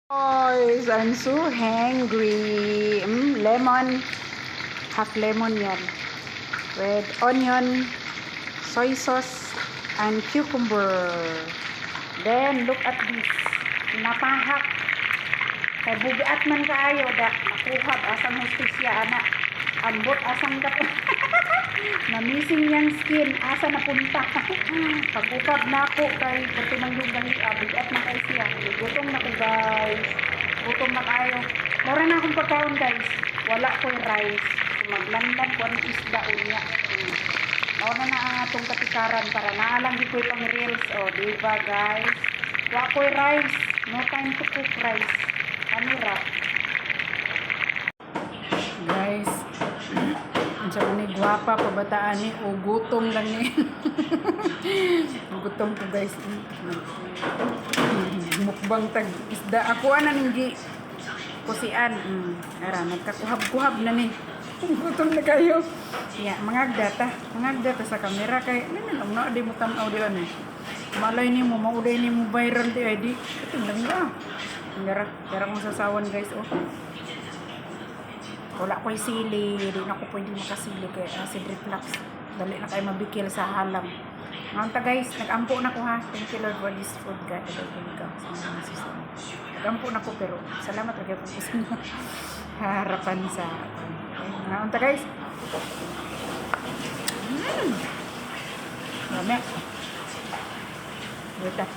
Guys, I'm so hungry. Lemon, half lemon yan. With onion, soy sauce, and cucumber. Then, look at this. Napahak. Kay bugiat man kaayo. Nakuhab. Asang hostisya, anak. Ambot, asang kapo. Na-missing yung skin. Asa napunta. Pagkukab na ako kay pagtunang yung gahi. Bugiat na kayo siya. Gutom na ko, guys. Gutom na kayo. Mura na akong pagkaon, guys. Wala ko yung rice. Maglandan ko ang isda unya. Mura na ang atong katikaran para naalang di ko pang reels. O, diba, guys? Wala ko yung rice. No time to cook rice. Kamera. Guys, ang sabi ni guwapa pabataan ni o gutom lang ni. Gutom ko, guys. Mukbang tag isda. Ako ana ning kusian. Ara nagkakuhab-kuhab na ni. Gutom na kayo. Yeah, mangagda ta sa kamera kay ano na di mo tanaw di ano. Malay ni mo mauday ni mo viral di ID. Tingnan mo. Gara mo sasawan, guys, oh. Wala ko yung sili, di na ko pwede makasili kay acid reflux. Dali na kayo mabikil sa halam. Ngayon guys, nag-ampo na ko ha. Thank you Lord for this food, God. Nag-ampo na ko pero salamat lagi po sa inyo. Harapan sa ngayon guys. Dami. Wait ah.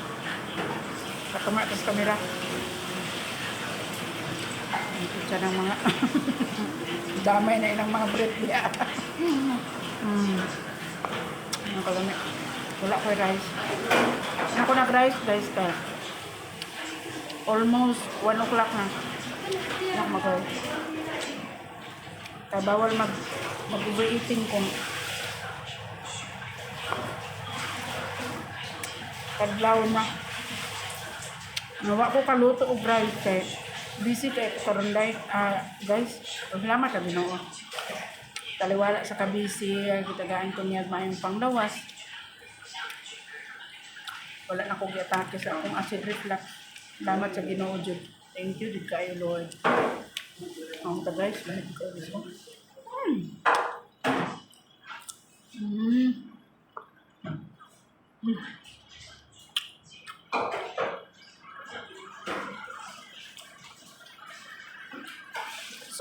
Katuma sa kamera. Ito siya ng mga damay na ilang mga bread niya. Ano kalami? Wala ko yung rice. Ako nag-rice, guys, ka. Almost 1 o'clock na. Nak mag-rice. Kaya bawal mag-overeating kung kadlaw na. Nawa ko kaluto o rice kaya busy kay karon guys, problema ka Ginoo. Taliwala sa kabisi, kita gaan ko niya maayong panglawas. Wala na ko giatake sa akong acid reflux. Salamat sa Ginoo jud. Thank you jud kayo Lord. Ang guys, lahat ko gusto.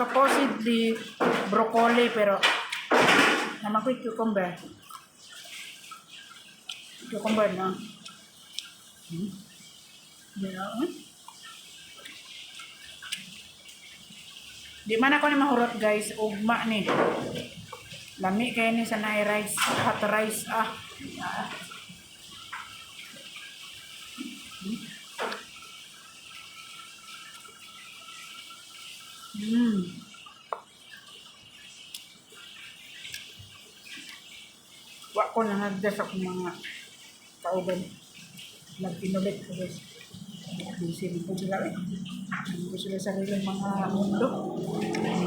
Supposedly broccoli pero naman ko cucumber na di man ako ni mahurot, guys. Ugma ni lami kaya ni sa na rice, hot rice Wa ko na nagdas ako mga kauban. Nag-inulit ko, guys. Busy po sila eh. Hindi sila sarili mga mundo.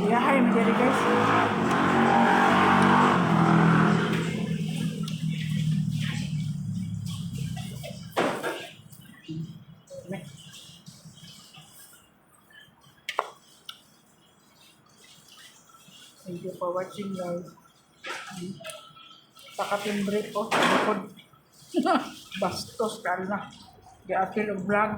Iyahay mo dyan, guys. Thank you for watching, guys. Pakatimbre ko sa likod. Bastos ka na. Di apil o vlog.